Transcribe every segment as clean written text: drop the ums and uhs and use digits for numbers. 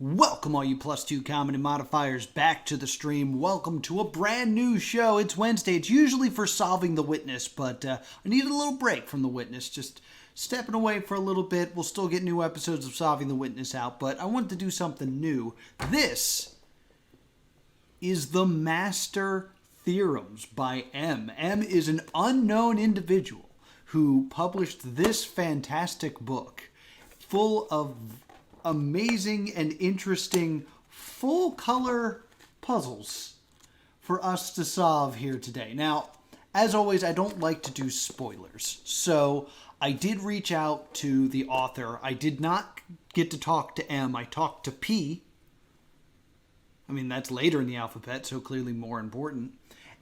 Welcome all you +2 common and modifiers back to the stream. Welcome to a brand new show. It's Wednesday. It's usually for Solving the Witness, but I needed a little break from the Witness. Just stepping away for a little bit. We'll still get new episodes of Solving the Witness out, but I wanted to do something new. This is the Master Theorems by M. M is an unknown individual who published this fantastic book full of amazing and interesting full-color puzzles for us to solve here today. Now, as always, I don't like to do spoilers, so I did reach out to the author. I did not get to talk to M. I talked to P. I mean, that's later in the alphabet, so clearly more important.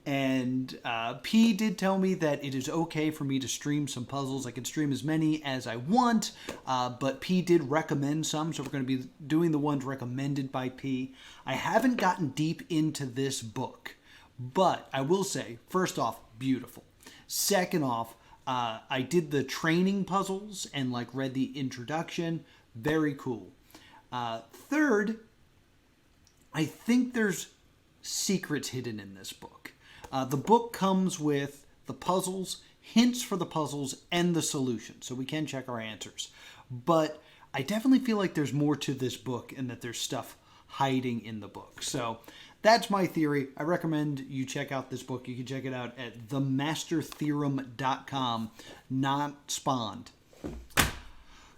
And P did tell me that it is okay for me to stream some puzzles. I can stream as many as I want, but P did recommend some, so we're going to be doing the ones recommended by P. I haven't gotten deep into this book, but I will say, first off, beautiful. Second off, I did the training puzzles and read the introduction. Very cool. Third, I think there's secrets hidden in this book. The book comes with the puzzles, hints for the puzzles, and the solution, so we can check our answers. But I definitely feel like there's more to this book and that there's stuff hiding in the book. So that's my theory. I recommend you check out this book. You can check it out at themastertheorem.com, not spawned.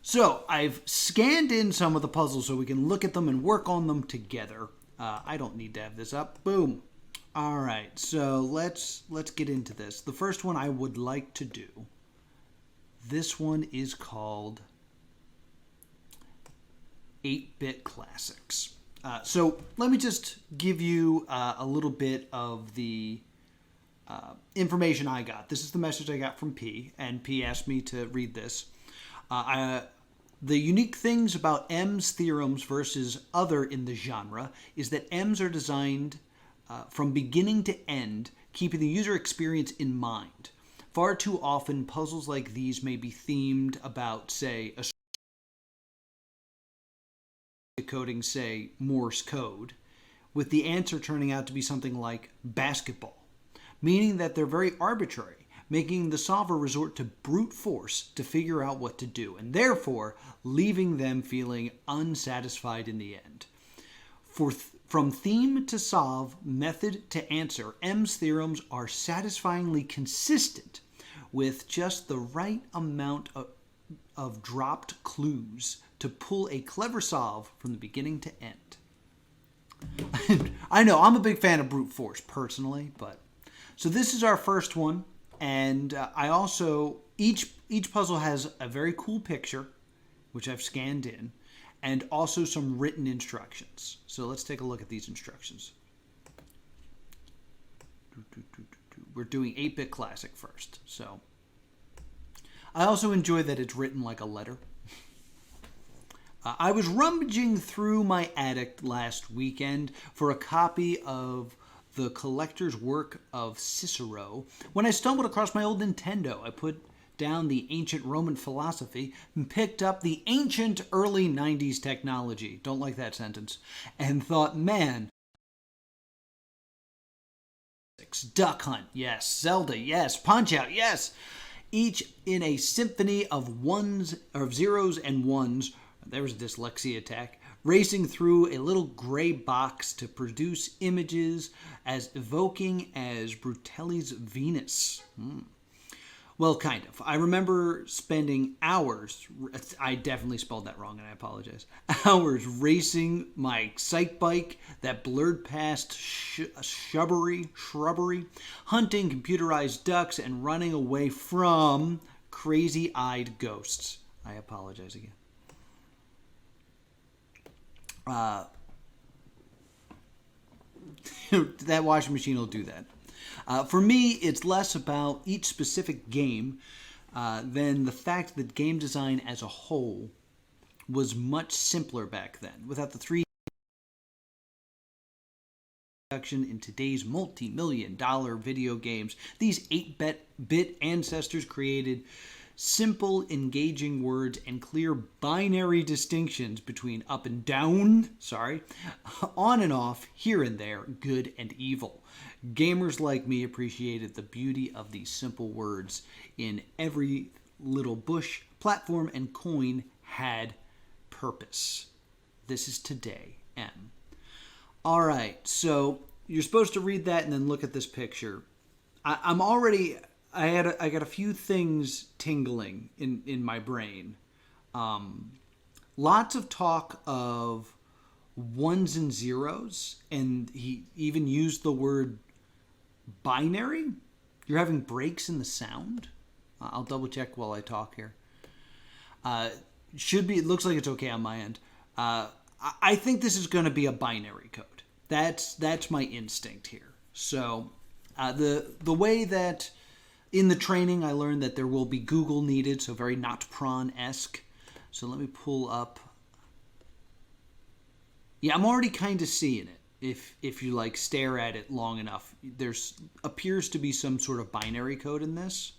So I've scanned in some of the puzzles so we can look at them and work on them together. I don't need to have this up. Boom. All right, so let's get into this. The first one I would like to do, this one is called 8-Bit Classics. So let me just give you a little bit of the information I got. This is the message I got from P, and P asked me to read this. The unique things about M's theorems versus other in the genre is that M's are designed from beginning to end, keeping the user experience in mind. Far too often, puzzles like these may be themed about, say, decoding, say, Morse code, with the answer turning out to be something like basketball, meaning that they're very arbitrary, making the solver resort to brute force to figure out what to do, and therefore leaving them feeling unsatisfied in the end. From theme to solve, method to answer, M's theorems are satisfyingly consistent with just the right amount of dropped clues to pull a clever solve from the beginning to end. I know, I'm a big fan of brute force personally, but so this is our first one, and I also, each puzzle has a very cool picture, which I've scanned in, and also some written instructions. So let's take a look at these instructions. We're doing 8-Bit Classic first. So I also enjoy that it's written like a letter. I was rummaging through my attic last weekend for a copy of the collector's work of Cicero when I stumbled across my old Nintendo. I put down the ancient Roman philosophy and picked up the ancient early 90s technology. Don't like that sentence. And thought, man, Duck Hunt, yes. Zelda, yes. Punch-Out, yes. Each in a symphony of ones, or zeros and ones. There's a dyslexia attack. Racing through a little gray box to produce images as evoking as Brutelli's Venus. Well, kind of. I remember spending hours, I definitely spelled that wrong and I apologize, hours racing my psych bike that blurred past shrubbery, hunting computerized ducks and running away from crazy-eyed ghosts. I apologize again. That washing machine will do that. For me, it's less about each specific game than the fact that game design as a whole was much simpler back then. Without the 3D production in today's multi-million-dollar video games, these 8-bit ancestors created simple, engaging words, and clear binary distinctions between up and down, on and off, here and there, good and evil. Gamers like me appreciated the beauty of these simple words. In every little bush, platform, and coin had purpose. This is today, M. All right, so you're supposed to read that and then look at this picture. I got a few things tingling in my brain. Lots of talk of ones and zeros, and he even used the word binary. You're having breaks in the sound. I'll double check while I talk here. It looks like it's okay on my end. I think this is going to be a binary code. That's my instinct here. So the way that in the training I learned that there will be Google needed, so very not prawn-esque. So let me pull up. Yeah, I'm already kind of seeing it. If you like stare at it long enough, there's appears to be some sort of binary code in this.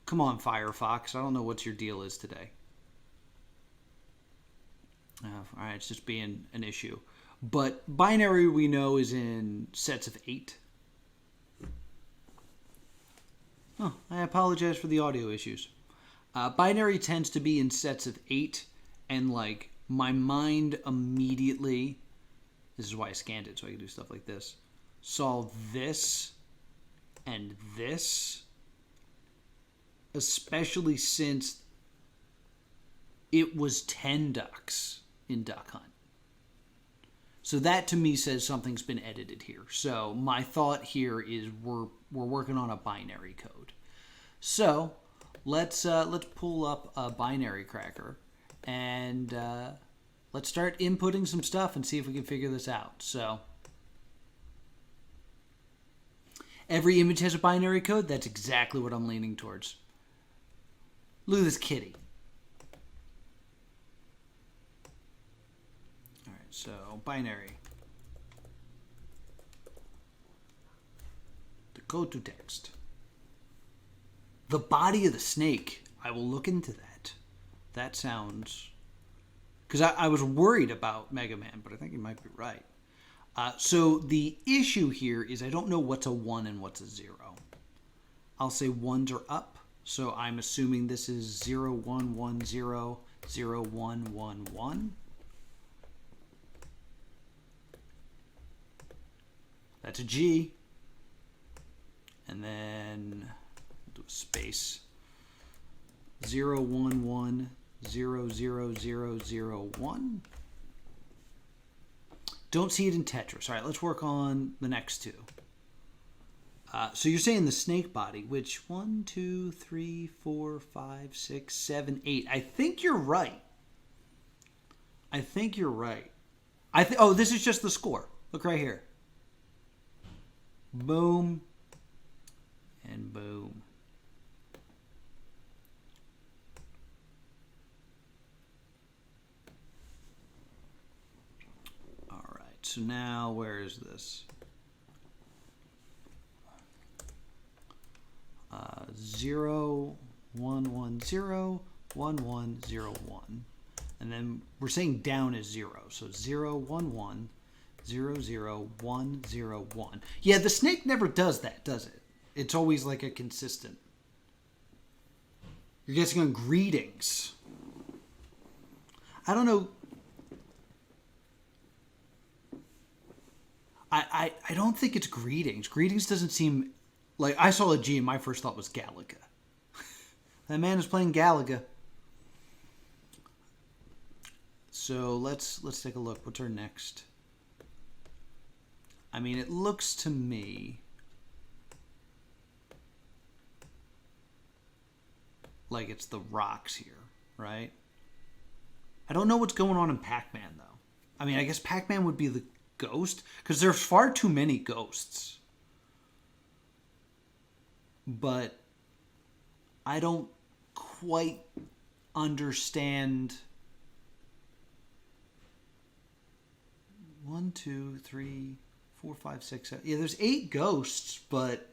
Come on, Firefox. I don't know what your deal is today. All right, it's just being an issue. But binary, we know, is in sets of 8. Oh, I apologize for the audio issues. Binary tends to be in sets of 8, and like my mind immediately, this is why I scanned it so I can do stuff like this, saw this and this, especially since it was 10 ducks in Duck Hunt. So that to me says something's been edited here. So my thought here is we're working on a binary code. So let's pull up a binary cracker and let's start inputting some stuff and see if we can figure this out. So every image has a binary code. That's exactly what I'm leaning towards. Look at this kitty. All right, so binary. The code to text. The body of the snake. I will look into that. That sounds... Because I was worried about Mega Man, but I think you might be right. So the issue here is I don't know what's a 1 and what's a 0. I'll say 1s are up. So I'm assuming this is 0, 1, 1, 0, 0, 1, 1, 1. That's a G. And then do a space. 0, 1, 1, 0, 0, 0, 0, 1. Don't see it in Tetris. All right, let's work on the next two. So you're saying the snake body, which 1, 2, 3, 4, 5, 6, 7, 8. I think you're right. Oh, this is just the score. Look right here. Boom. And boom. All right. So now where is this? 0, 1, 1, 0, 1, 1, 0, 1. And then we're saying down is 0. So 0, 1, 1, 0, 0, 1, 0, 1. Yeah, the snake never does that, does it? It's always like a consistent. You're guessing on greetings. I don't know. I don't think it's greetings. Greetings doesn't seem... Like, I saw a G and my first thought was Galaga. That man is playing Galaga. So let's take a look. What's our next? I mean, it looks to me like it's the rocks here, right? I don't know what's going on in Pac-Man, though. I mean, I guess Pac-Man would be the ghost, because there's far too many ghosts. But I don't quite understand. 1, 2, 3, 4, 5, 6, 7. Yeah, there's 8 ghosts, but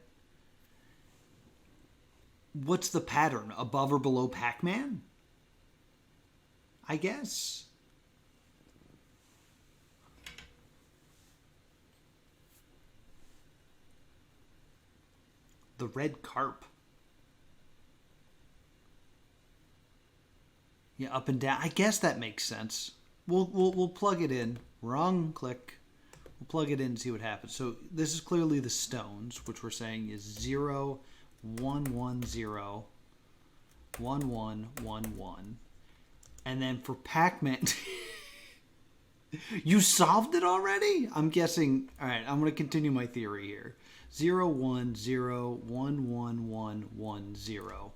what's the pattern? Above or below Pac-Man? I guess. The red carp. Yeah, up and down. I guess that makes sense. We'll plug it in. Wrong click. We'll plug it in and see what happens. So this is clearly the stones, which we're saying is 0, 1, 1, 0, 1, 1, 1, 1. And then for Pac-Man... You solved it already? I'm guessing... Alright, I'm going to continue my theory here. 0, 1, 0, 1, 1, 1, 1, 0.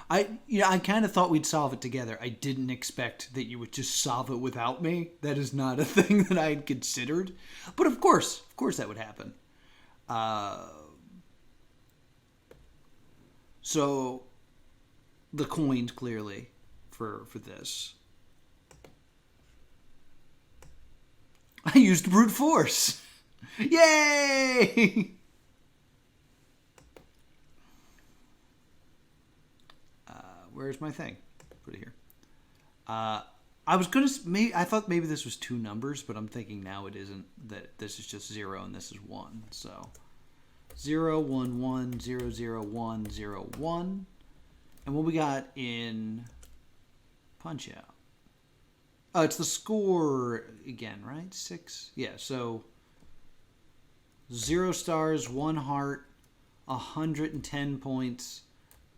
I kind of thought we'd solve it together. I didn't expect that you would just solve it without me. That is not a thing that I had considered. But of course that would happen. So the coins clearly for this. I used brute force. Yay! Where's my thing? Put it here. I was gonna. I thought maybe this was 2 numbers, but I'm thinking now it isn't. That this is just 0 and this is 1. So 0, 1, 1, 0, 0, 1, 0, 1. And what we got in Punch Out? Oh, it's the score again, right? 6. Yeah. So 0 stars, 1 heart, 110 points.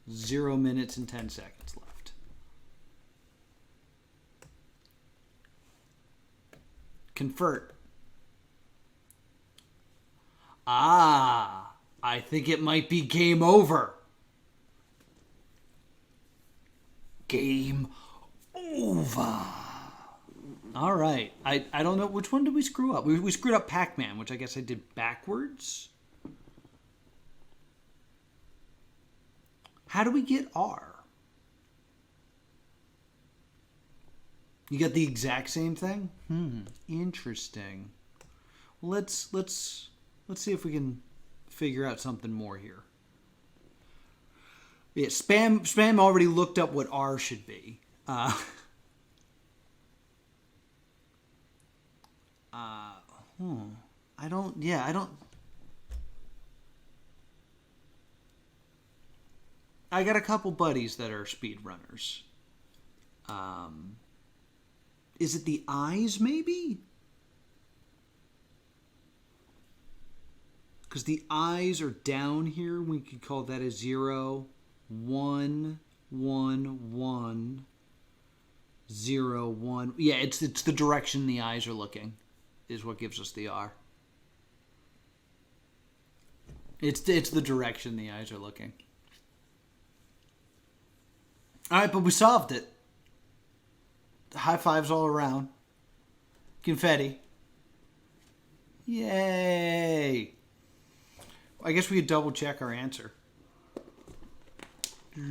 0 minutes and 10 seconds left. Convert. I think it might be game over. Game over. All right. I don't know. Which one did we screw up? We screwed up Pac-Man, which I guess I did backwards. How do we get R? You got the exact same thing? Interesting. Well, let's see if we can figure out something more here. Yeah, Spam already looked up what R should be. I don't. I got a couple buddies that are speedrunners. Is it the eyes, maybe? Because the eyes are down here. We could call that a 0, 1, 1, 1, 0, 1. Yeah, it's the direction the eyes are looking is what gives us the R. It's the direction the eyes are looking. All right, but we solved it. High fives all around. Confetti. Yay. I guess we could double check our answer. If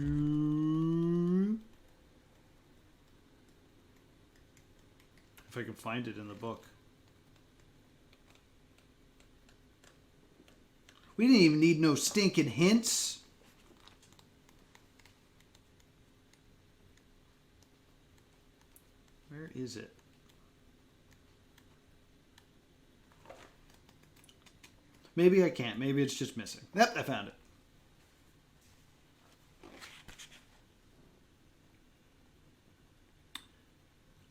I can find it in the book. We didn't even need no stinking hints. Where is it? Maybe I can't. Maybe it's just missing. Yep, I found it.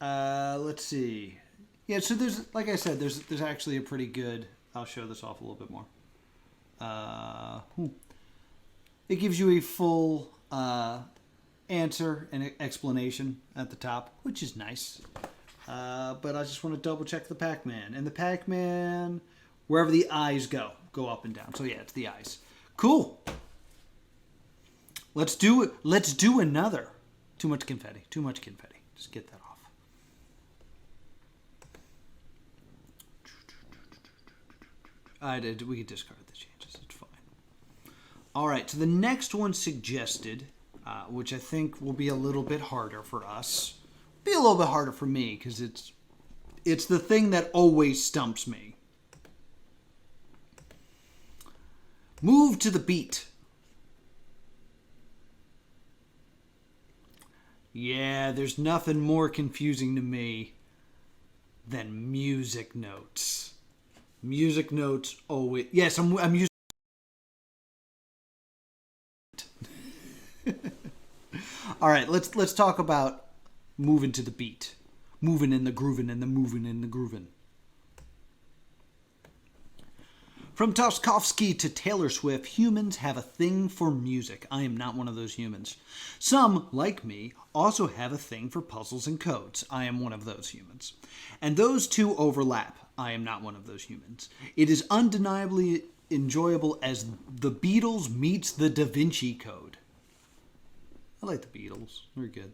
Let's see. Yeah, so there's, like I said, there's actually a pretty good. I'll show this off a little bit more. It gives you a full answer and explanation at the top, which is nice. But I just want to double check the Pac-Man. And the Pac-Man, wherever the eyes go up and down. So yeah, it's the eyes. Cool. Let's do it. Let's do another. Too much confetti. Too much confetti. Just get that off. We could discard the changes. It's fine. All right. So the next one suggested, which I think will be a little bit harder for us. Be a little bit harder for me because it's the thing that always stumps me. Move to the beat Yeah, there's nothing more confusing to me than music notes. Music notes always. Yes, I'm using. All right, let's talk about moving to the beat, moving in the grooving and the moving in the grooving. From Tarkovsky to Taylor Swift, humans have a thing for music. I am not one of those humans. Some, like me, also have a thing for puzzles and codes. I am one of those humans. And those two overlap. I am not one of those humans. It is undeniably enjoyable as the Beatles meets the Da Vinci Code. I like the Beatles. They're good.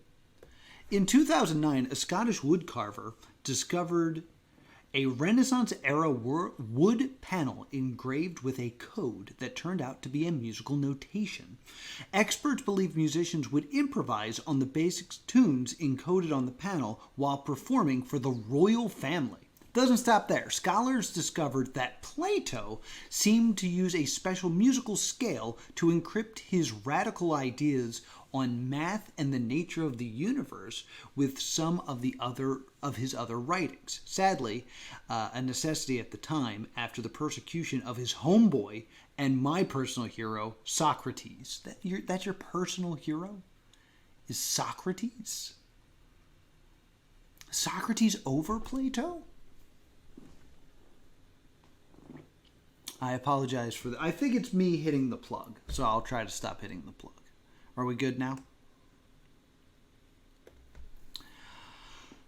In 2009, a Scottish woodcarver discovered a Renaissance-era wood panel engraved with a code that turned out to be a musical notation. Experts believe musicians would improvise on the basic tunes encoded on the panel while performing for the royal family. Doesn't stop there. Scholars discovered that Plato seemed to use a special musical scale to encrypt his radical ideas on math and the nature of the universe with some of his other writings. Sadly, a necessity at the time after the persecution of his homeboy and my personal hero, Socrates. That's your personal hero? Is Socrates? Socrates over Plato? I apologize for that. I think it's me hitting the plug, so I'll try to stop hitting the plug. Are we good now?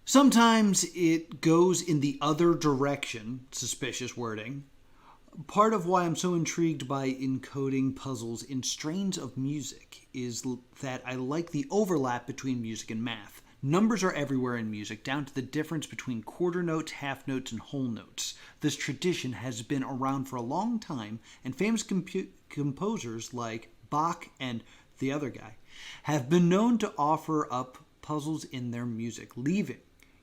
Sometimes it goes in the other direction, suspicious wording. Part of why I'm so intrigued by encoding puzzles in strains of music is that I like the overlap between music and math. Numbers are everywhere in music, down to the difference between quarter notes, half notes, and whole notes. This tradition has been around for a long time, and famous composers like Bach and the other guy have been known to offer up puzzles in their music, leaving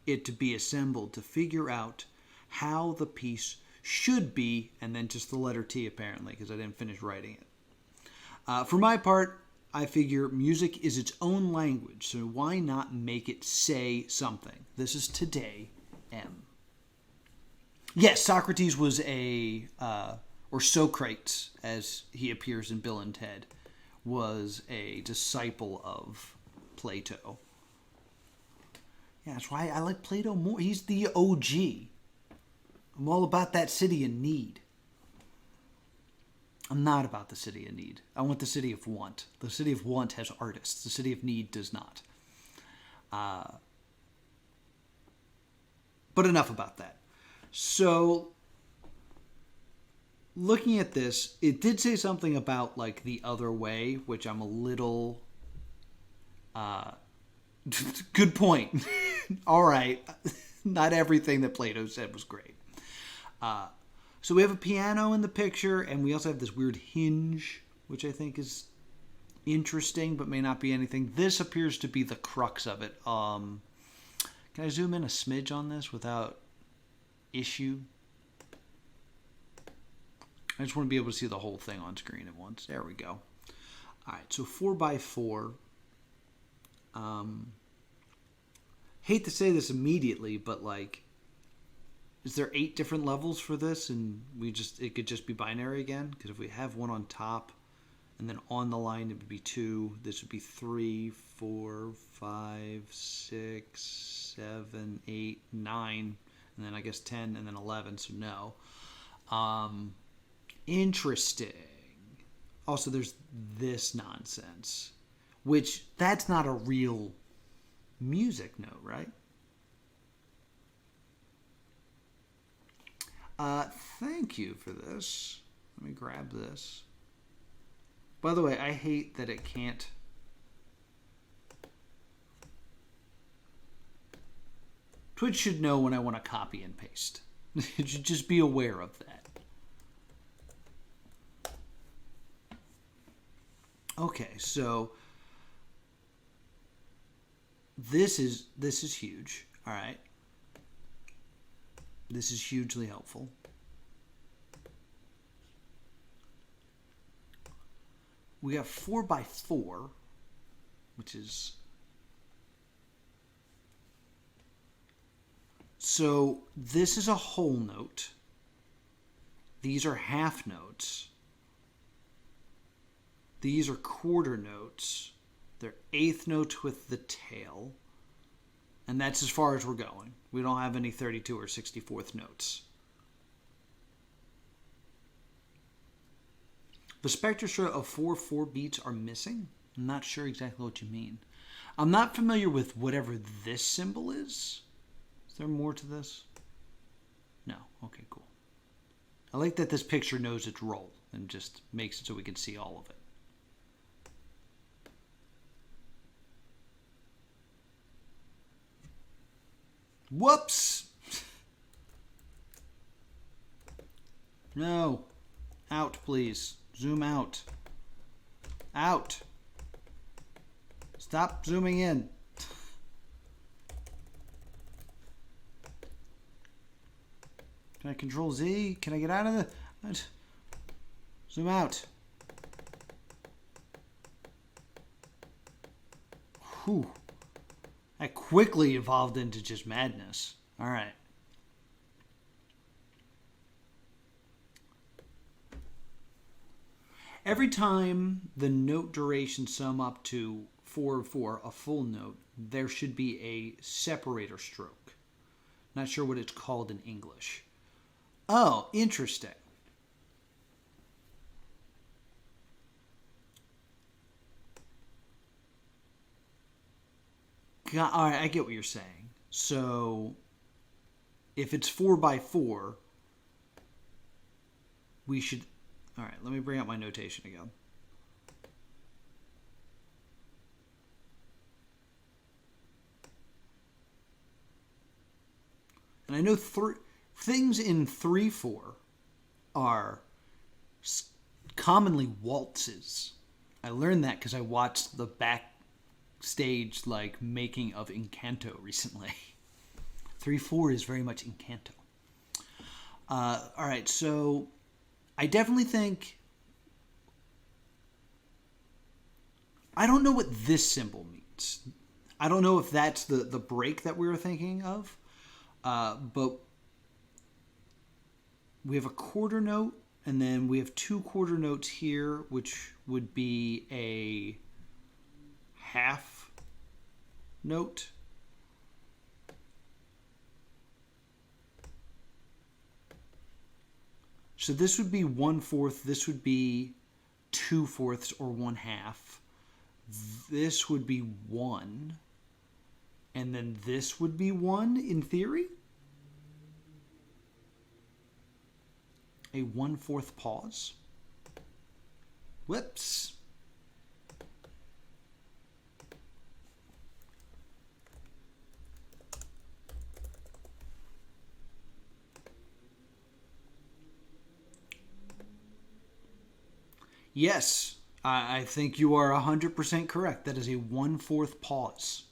it to be assembled to figure out how the piece should be, and then just the letter T apparently, because I didn't finish writing it. For my part, I figure music is its own language, so why not make it say something? This is Today M. Yes, Socrates was or Socrates, as he appears in Bill and Ted, was a disciple of Plato. Yeah, that's why I like Plato more. He's the OG. I'm all about that city in need. I'm not about the city of need. I want the city of want. The city of want has artists. The city of need does not. But enough about that. So, looking at this, it did say something about like the other way, which I'm a little... good point. All right. Not everything that Plato said was great. So we have a piano in the picture, and we also have this weird hinge, which I think is interesting, but may not be anything. This appears to be the crux of it. Can I zoom in a smidge on this without issue? I just want to be able to see the whole thing on screen at once. There we go. All right, so 4x4. Hate to say this immediately, but like, is there 8 different levels for this, and it could just be binary again? Because if we have one on top, and then on the line it would be 2. This would be 3, 4, 5, 6, 7, 8, 9, and then I guess 10, and then 11. So no. Interesting. Also, there's this nonsense, which that's not a real music note, right? Thank you for this. Let me grab this. By the way, I hate that it can't... Twitch should know when I want to copy and paste. It should just be aware of that. Okay, so this is huge. All right. This is hugely helpful. We have 4x4, which is So this is a whole note. These are half notes. These are quarter notes. They're eighth notes with the tail. And that's as far as we're going. We don't have any 32 or 64th notes. The spectra of 4/4 beats are missing. I'm not sure exactly what you mean. I'm not familiar with whatever this symbol is. Is there more to this? No. Okay, cool. I like that this picture knows its role and just makes it so we can see all of it. Whoops! No. Out, please. Zoom out. Out. Stop zooming in. Can I control Z? Can I get out of the... Zoom out. Whew. That quickly evolved into just madness. All right. Every time the note durations sum up to 4/4, a full note, there should be a separator stroke. Not sure what it's called in English. Oh, interesting. All right, I get what you're saying. So, if it's 4/4, we should... All right, let me bring up my notation again. And I know things in 3/4 are commonly waltzes. I learned that because I watched the backstage making of Encanto recently. 3/4 is very much Encanto. All right, so I definitely think... I don't know what this symbol means. I don't know if that's the break that we were thinking of. But we have a quarter note, and then we have two quarter notes here, which would be a half note. So this would be 1/4, this would be 2/4 or 1/2. This would be 1. And then this would be 1 in theory. A 1/4 pause. Whoops. Yes, I think you are 100% correct. That is a 1/4 pause.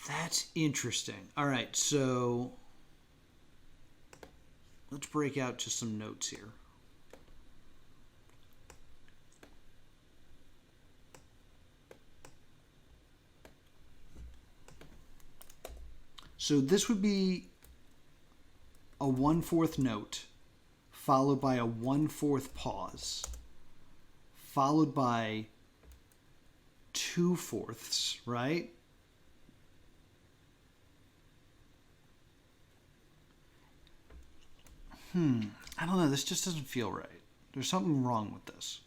That's interesting. All right, so let's break out just some notes here. So this would be a 1/4 note, followed by a 1/4 pause, followed by 2/4, right? I don't know. This just doesn't feel right. There's something wrong with this.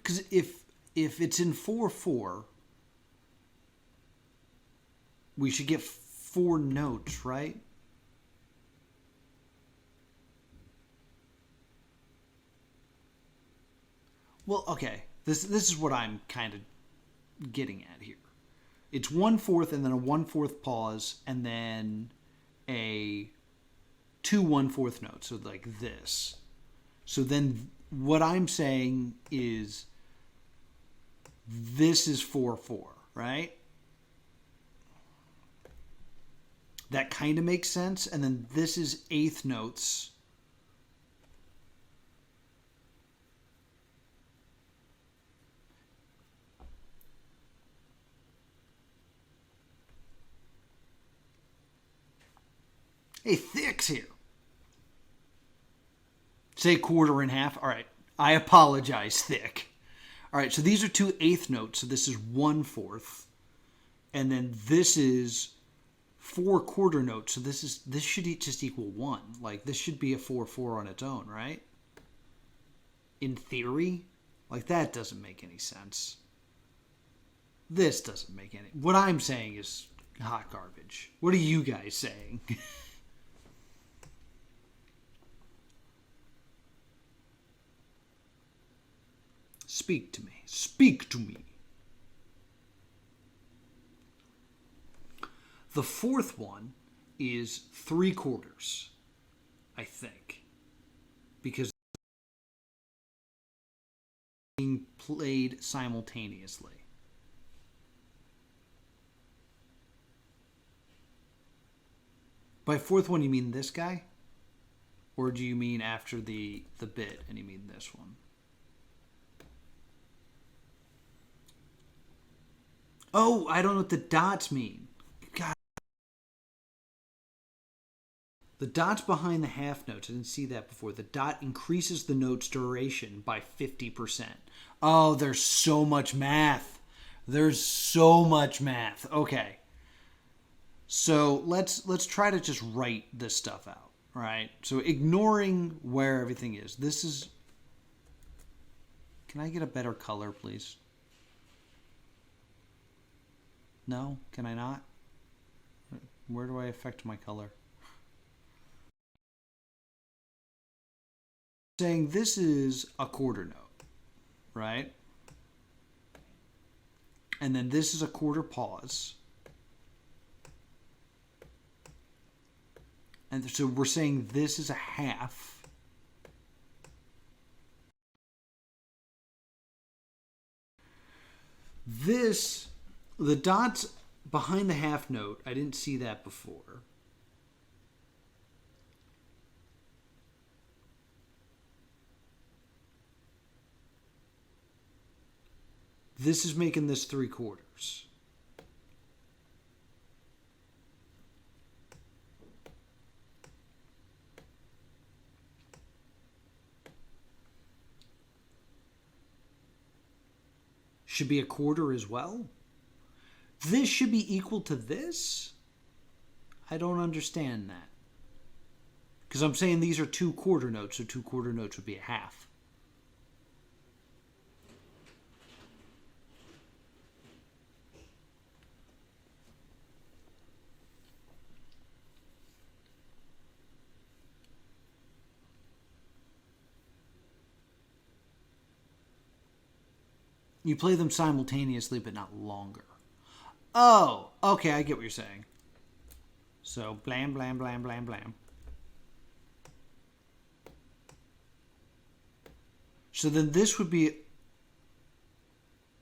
Because if it's in 4/4, we should get 4 notes, right? Well, okay. This is what I'm kind of getting at here. It's 1/4 and then a 1/4 pause and then a 2 1/4 notes. So like this. So then what I'm saying is this is 4/4, right? That kind of makes sense. And then this is eighth notes. Hey, thick's here. Say quarter and half. All right. I apologize, thick. All right. So these are two eighth notes. So this is 1/4. And then this is 4 quarter notes. So this should just equal 1. Like this should be a 4/4 on its own, right? In theory. Like that doesn't make any sense. This doesn't make any. What I'm saying is hot garbage. What are you guys saying? Speak to me. Speak to me. The fourth one is 3/4, I think, because being played simultaneously. By fourth one, you mean this guy? Or do you mean after the bit and you mean this one? Oh, I don't know what the dots mean. God. The dots behind the half notes, I didn't see that before. The dot increases the note's duration by 50%. Oh, there's so much math. There's so much math. Okay. So let's try to just write this stuff out, right? So ignoring where everything is. This is... Can I get a better color, please? No? Can I not? Where do I affect my color? Saying this is a quarter note, right? And then this is a quarter pause. And so we're saying this is a half. This, the dots behind the half note, I didn't see that before. This is making this 3/4. Should be a quarter as well. This should be equal to this? I don't understand that. Because I'm saying these are 2 quarter notes, so 2 quarter notes would be a half. You play them simultaneously, but not longer. Oh, okay, I get what you're saying. So, blam, blam, blam, blam, blam. So then this would be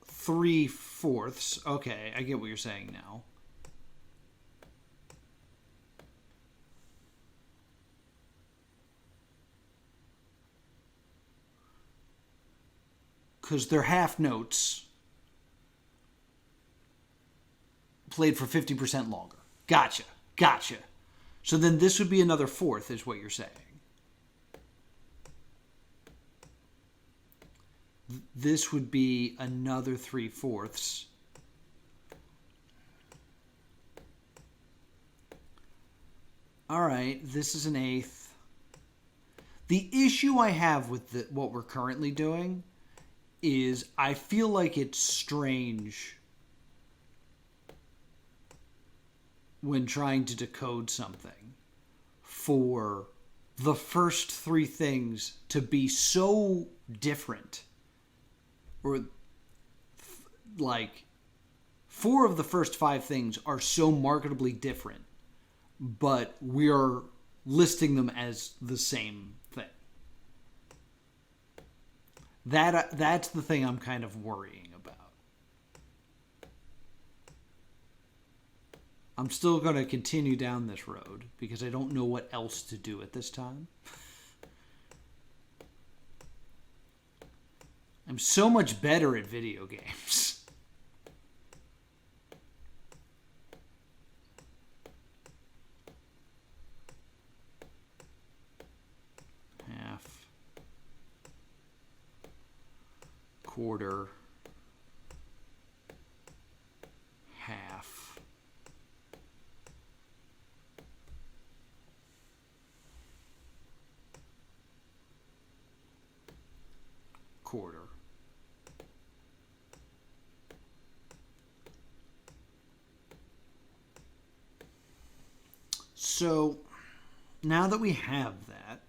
3/4. Okay, I get what you're saying now. Because they're half notes played for 50% longer. Gotcha. Gotcha. So then this would be another 4th is what you're saying. This would be another 3/4. All right, this is an 1/8. The issue I have with what we're currently doing is I feel like it's strange when trying to decode something for the first 3 things to be so different. Or like 4 of the first 5 things are so markedly different, but we are listing them as the same thing. That's the thing I'm kind of worrying about. I'm still going to continue down this road because I don't know what else to do at this time. I'm so much better at video games. Half. Quarter. Half. Quarter. So now that we have that,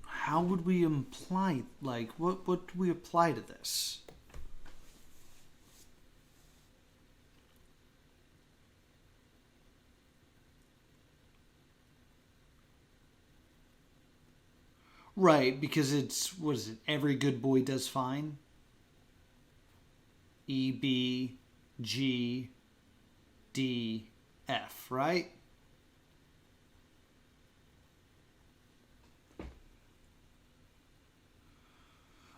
how would we imply, like, what do we apply to this? Right, because it's, what is it, every good boy does fine? E, B, G, D, F, right?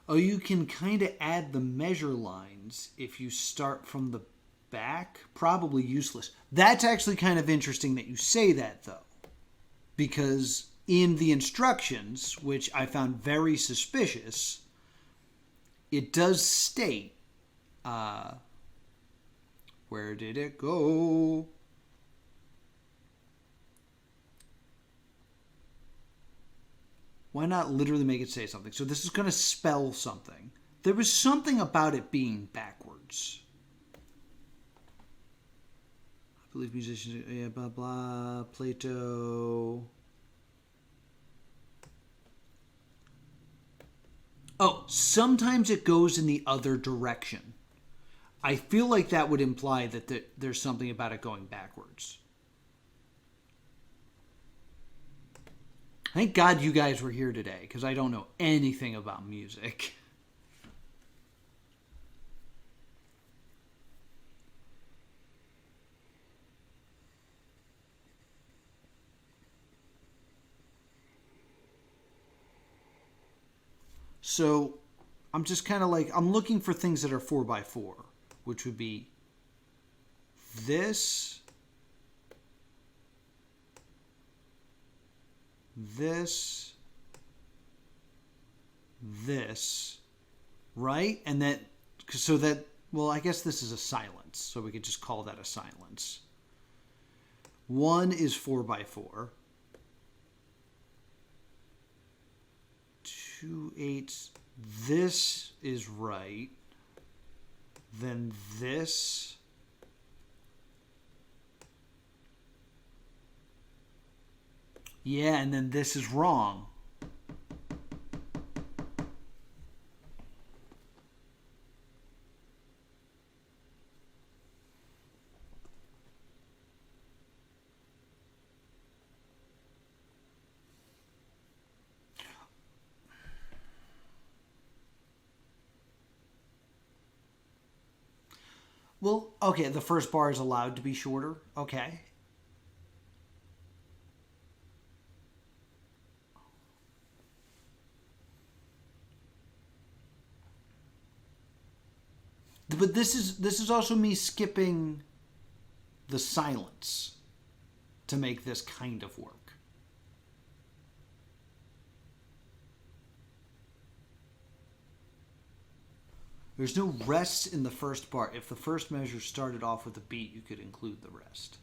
Oh, you can kind of add the measure lines if you start from the back. Probably useless. That's actually kind of interesting that you say that, though. Because in the instructions, which I found very suspicious, it does state, where did it go? Why not literally make it say something? So this is going to spell something. There was something about it being backwards. I believe musicians, yeah, blah, blah, Plato. Oh, sometimes it goes in the other direction. I feel like that would imply that there's something about it going backwards. Thank God you guys were here today, because I don't know anything about music. So I'm just kind of like, I'm looking for things that are 4x4, which would be this, this, this, right? And that, so that, well, I guess this is a silence, so we could just call that a silence. 1 is 4x4. 2 8s. This is right. Then this. Yeah, and then this is wrong. Well, okay, the first bar is allowed to be shorter. Okay. But this is also me skipping the silence to make this kind of work. There's no rests in the first bar. If the first measure started off with a beat, you could include the rest.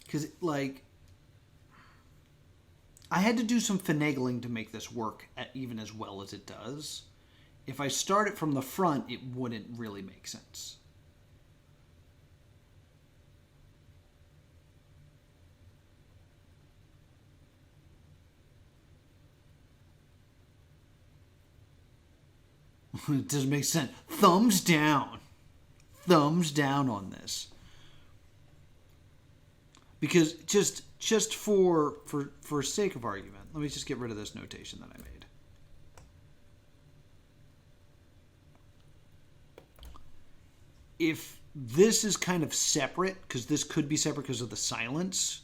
Because, like, I had to do some finagling to make this work even as well as it does. If I start it from the front, it wouldn't really make sense. It doesn't make sense. Thumbs down. Thumbs down on this. Because just for sake of argument, let me just get rid of this notation that I made. If this is kind of separate, because this could be separate because of the silence,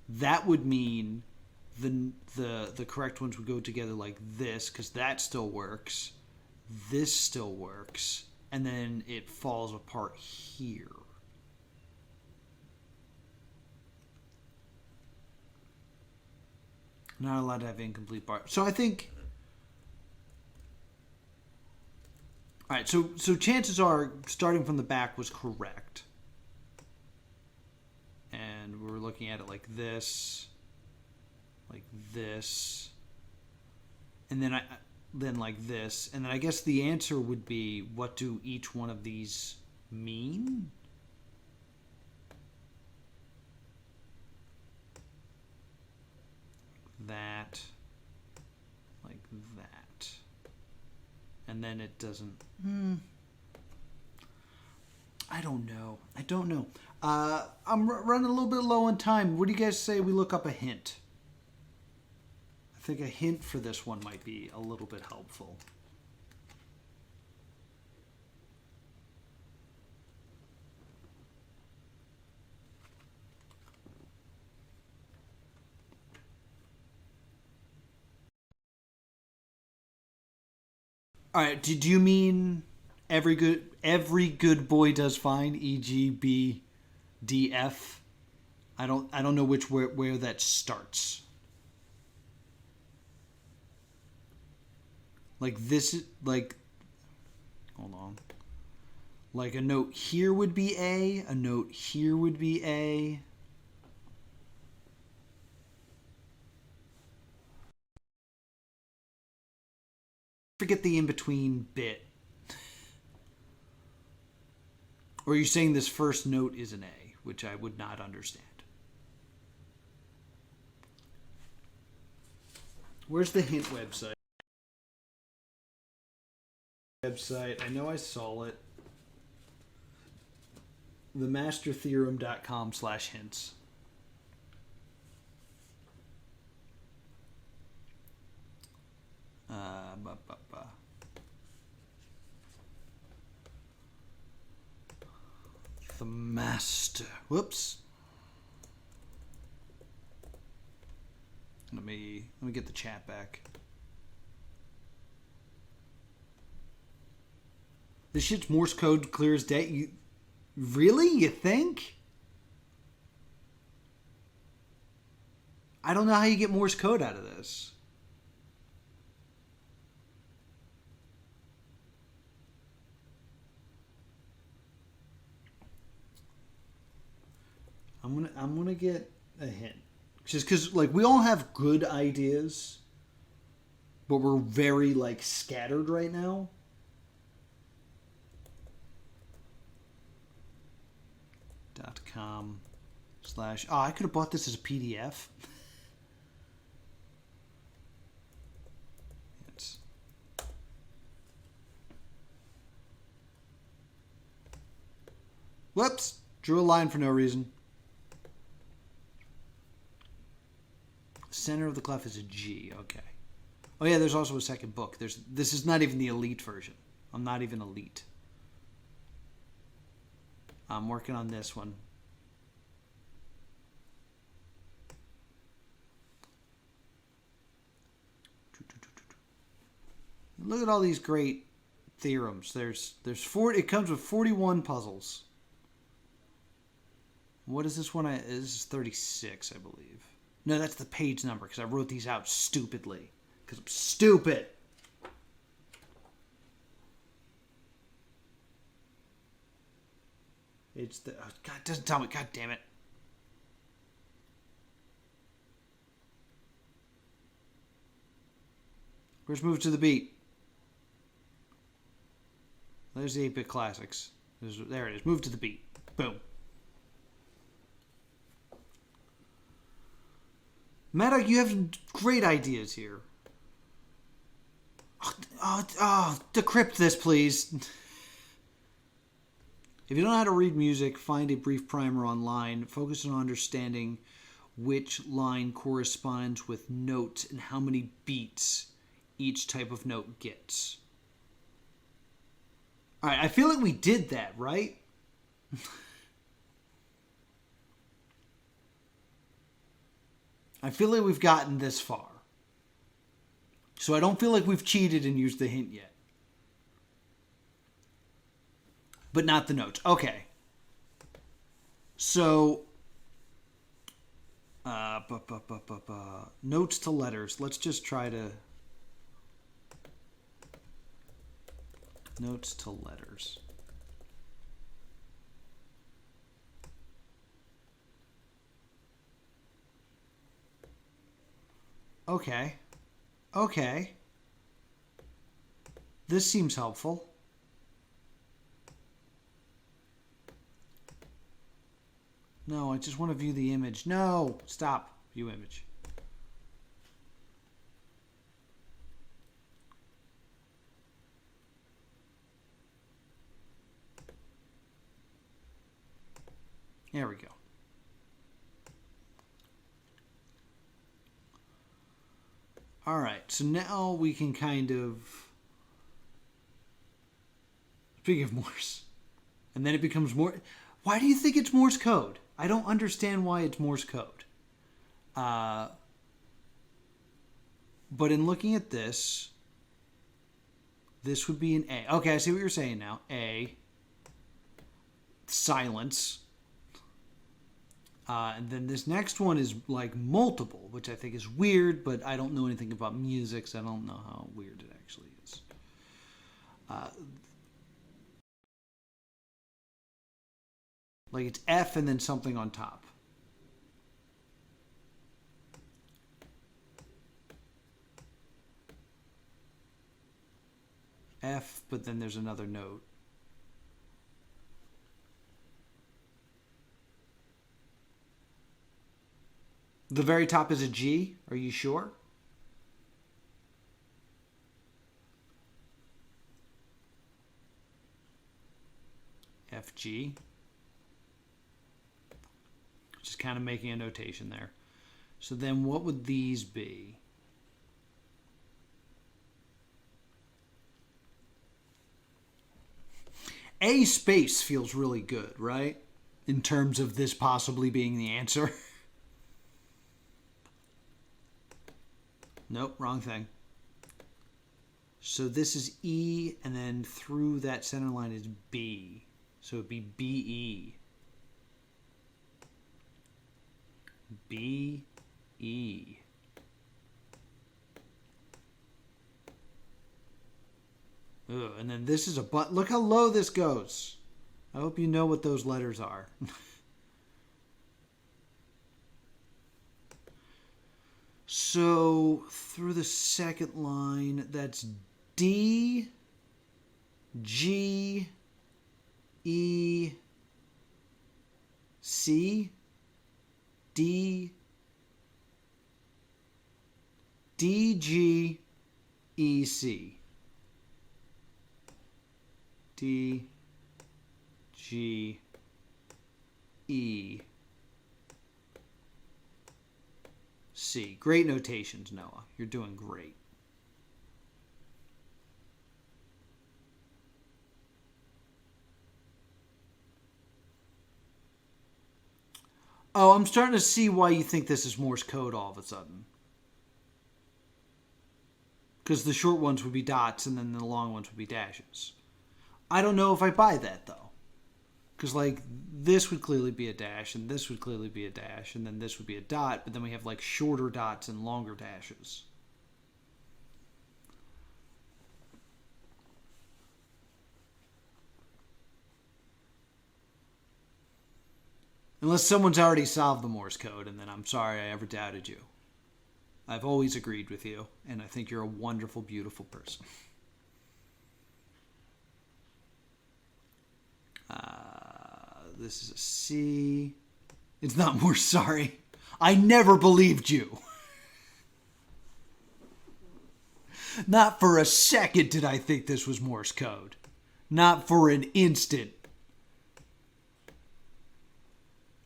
that would mean the correct ones would go together like this, because that still works. This still works. And then it falls apart here. Not allowed to have incomplete bar. So I think... All right, so chances are starting from the back was correct. And we're looking at it like this, and then like this. And then I guess the answer would be, what do each one of these mean? That, like that. And then it doesn't... I don't know. I'm running a little bit low on time. What do you guys say we look up a hint? I think a hint for this one might be a little bit helpful. All right. Do you mean every good boy does fine? E.g., B, D, F. I don't know where that starts. Like this is like. Hold on. Like a note here would be A. A note here would be A. Forget the in-between bit. Or are you saying this first note is an A, which I would not understand? Where's the hint website? I know I saw it. themastertheorem.com/hints. The master. Whoops. Let me get the chat back. This shit's Morse code clear as day. Really? You think? I don't know how you get Morse code out of this. I'm gonna get a hint, just because like we all have good ideas, but we're very like scattered right now. .com/ oh, I could have bought this as a PDF. Whoops, drew a line for no reason. Center of the clef is a G. Okay. Oh yeah, there's also a second book. This is not even the elite version. I'm not even elite. I'm working on this one. Look at all these great theorems. There's 4. It comes with 41 puzzles. What is this one? This is 36, I believe. No, that's the page number because I wrote these out stupidly. Because I'm stupid. It's the... Oh, God, it doesn't tell me. God damn it. Let's move to the beat. There's the 8-bit classics. There it is. Move to the beat. Boom. Maddock, you have great ideas here. Decrypt this, please. If you don't know how to read music, find a brief primer online. Focus on understanding which line corresponds with notes and how many beats each type of note gets. All right, I feel like we did that, right? I feel like we've gotten this far. So I don't feel like we've cheated and used the hint yet. But not the notes. Okay. So, notes to letters. Let's just try to... Notes to letters. Okay. Okay. This seems helpful. No, I just want to view the image. No! Stop. View image. There we go. All right, so now we can kind of... Speaking of Morse. And then it becomes more... Why do you think it's Morse code? I don't understand why it's Morse code. But in looking at this, this would be an A. Okay, I see what you're saying now. A. Silence. And then this next one is like multiple, which I think is weird, but I don't know anything about music, so I don't know how weird it actually is. Like it's F and then something on top. F, but then there's another note. The very top is a G. Are you sure? F, G. Just kind of making a notation there. So then what would these be? A space feels really good, right? In terms of this possibly being the answer. Nope, wrong thing. So this is E, and then through that center line is B. So it'd be B-E. B-E. Ugh, and then this is a but. Look how low this goes. I hope you know what those letters are. So through the second line, that's D, G, E, C, D, D, G, E, C. D, G, E, C. Great notations, Noah. You're doing great. Oh, I'm starting to see why you think this is Morse code all of a sudden. Because the short ones would be dots and then the long ones would be dashes. I don't know if I buy that, though. Because, like, this would clearly be a dash, and this would clearly be a dash, and then this would be a dot, but then we have, like, shorter dots and longer dashes. Unless someone's already solved the Morse code, and then I'm sorry I ever doubted you. I've always agreed with you, and I think you're a wonderful, beautiful person. This is a C. It's not Morse, sorry. I never believed you. Not for a second did I think this was Morse code. Not for an instant.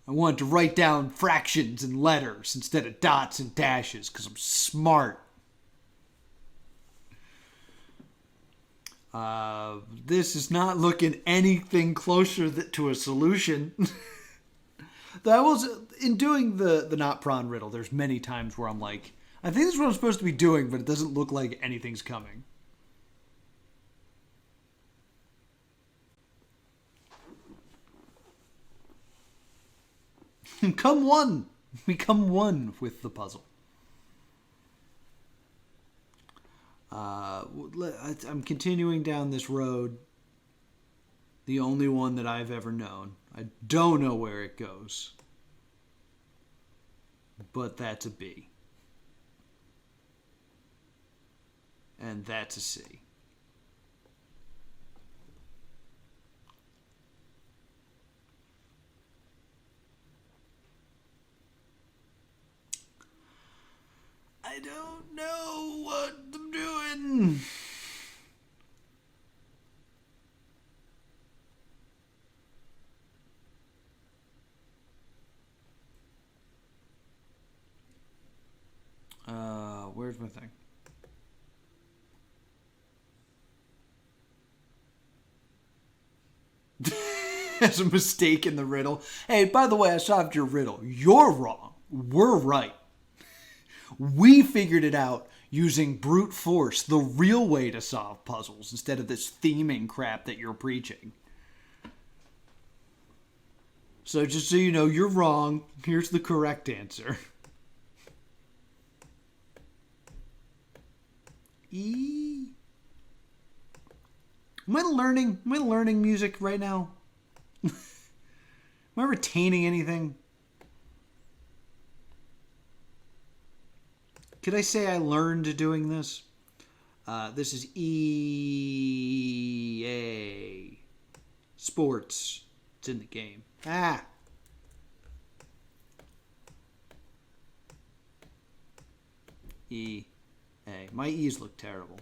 I wanted to write down fractions and letters instead of dots and dashes because I'm smart. This is not looking anything closer to a solution. That was in doing the not prawn riddle. There's many times where I'm like, I think this is what I'm supposed to be doing, but it doesn't look like anything's coming. Become one with the puzzle. I'm continuing down this road, the only one that I've ever known. I don't know where it goes, but that's a B. And that's a C. I don't know what I'm doing. Where's my thing? There's a mistake in the riddle. Hey, by the way, I solved your riddle. You're wrong. We're right. We figured it out using brute force, the real way to solve puzzles, instead of this theming crap that you're preaching. So just so you know, you're wrong. Here's the correct answer. E. Am I learning music right now? Am I retaining anything? Could I say I learned doing this? This is EA. Sports. It's in the game. EA. My E's look terrible.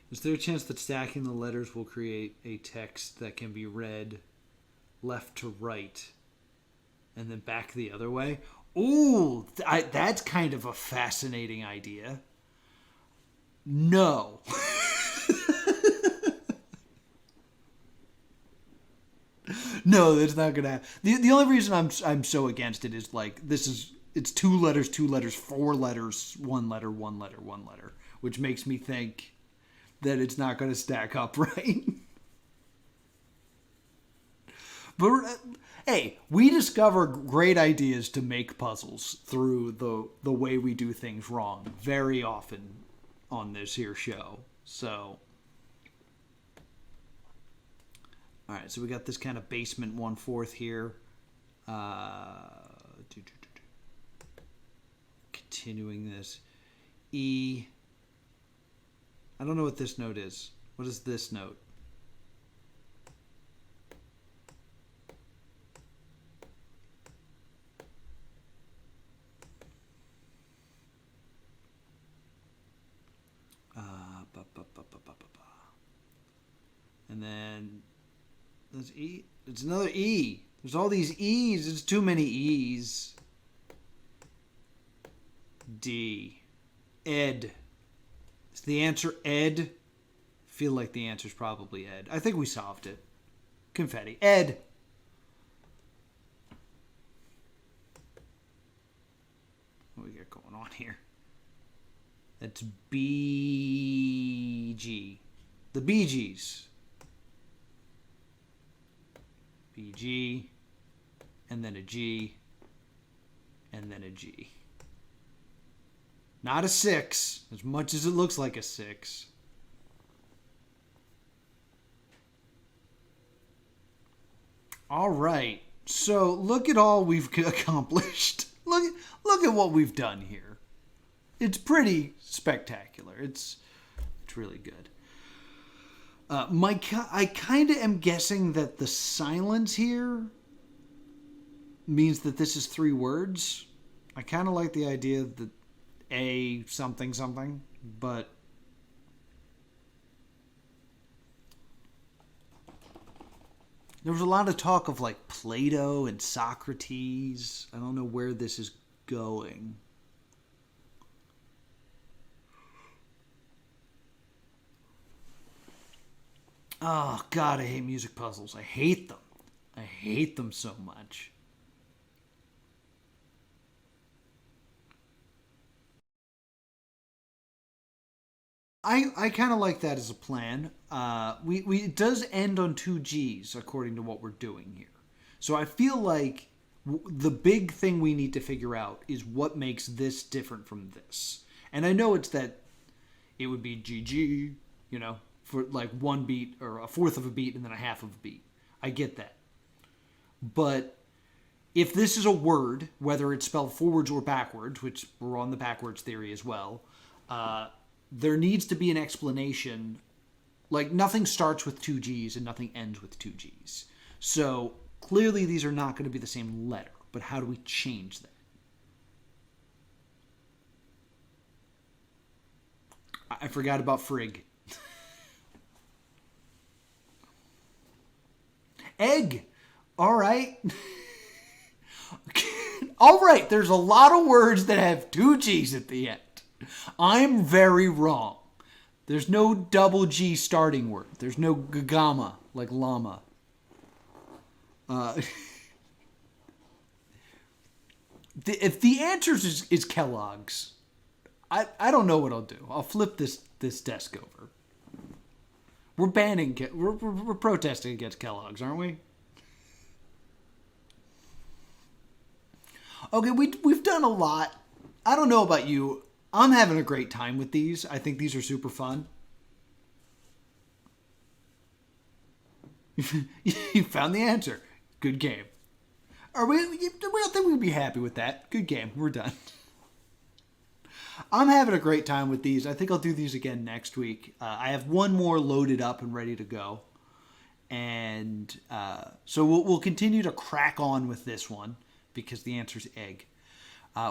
Is there a chance that stacking the letters will create a text that can be read left to right and then back the other way? Ooh, that's kind of a fascinating idea. No. No, that's not gonna happen. The only reason I'm so against it is like it's two letters, 4 letters, one letter, which makes me think that it's not going to stack up right. But hey, we discover great ideas to make puzzles through the way we do things wrong very often on this here show. So, all right, so we got this kind of basement 1/4 here. Continuing this. E. I don't know what this note is. What is this note? And then there's E. It's another E. There's all these E's. There's too many E's. D. Ed. Is the answer Ed? I feel like the answer's probably Ed. I think we solved it. Confetti. Ed. What do we got going on here? That's BG. The Bee Gees. BG. And then a G. And then a G. Not a 6, as much as it looks like a 6. All right. So look at all we've accomplished. Look at what we've done here. It's pretty spectacular. It's really good. I kind of am guessing that the silence here means that this is 3 words. I kind of like the idea that a something something, but there was a lot of talk of like Plato and Socrates. I don't know where this is going. Oh, God, I hate music puzzles. I hate them. I hate them so much. I kind of like that as a plan. It does end on 2 G's according to what we're doing here. So I feel like the big thing we need to figure out is what makes this different from this. And I know it's that it would be GG, for like 1 beat or a fourth of a beat and then a half of a beat. I get that. But if this is a word, whether it's spelled forwards or backwards, which we're on the backwards theory as well, there needs to be an explanation. Like, nothing starts with 2 G's and nothing ends with 2 G's. So clearly these are not going to be the same letter. But how do we change that? I forgot about frig. Egg. All right. All right. There's a lot of words that have 2 G's at the end. I'm very wrong. There's no double G starting word. There's no gagama like llama. If the answer is Kellogg's, I don't know what I'll do. I'll flip this desk over. We're banning. We're protesting against Kellogg's, aren't we? Okay, we've done a lot. I don't know about you. I'm having a great time with these. I think these are super fun. You found the answer. Good game. We don't think we'd be happy with that. Good game. We're done. I'm having a great time with these. I think I'll do these again next week. I have one more loaded up and ready to go. And so we'll continue to crack on with this one because the answer's egg.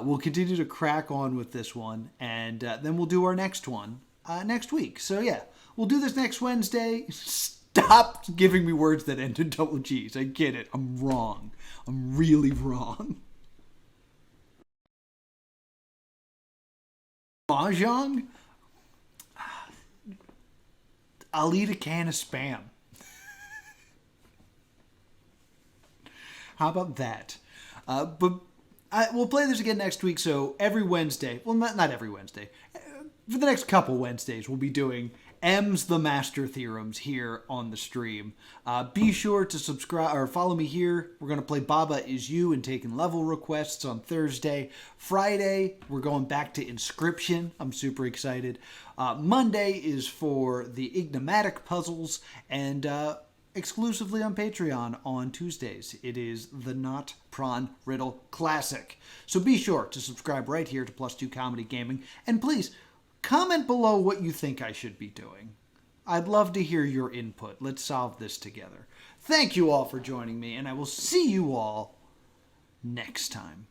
We'll continue to crack on with this one, and then we'll do our next one next week. So yeah, we'll do this next Wednesday. Stop giving me words that end in double G's. I get it. I'm wrong. I'm really wrong. Mahjong? I'll eat a can of Spam. How about that? But we'll play this again next week. So every Wednesday, well, not every Wednesday, for the next couple Wednesdays, we'll be doing M's the Master Theorems here on the stream. Be sure to subscribe or follow me here. We're going to play Baba Is You and taking level requests on Thursday. Friday, we're going back to Inscription. I'm super excited. Monday is for the Enigmatic puzzles, and exclusively on Patreon on Tuesdays, it is the Not Prawn Riddle Classic. So be sure to subscribe right here to Plus2 Comedy Gaming, and please comment below what you think I should be doing. I'd love to hear your input. Let's solve this together. Thank you all for joining me, and I will see you all next time.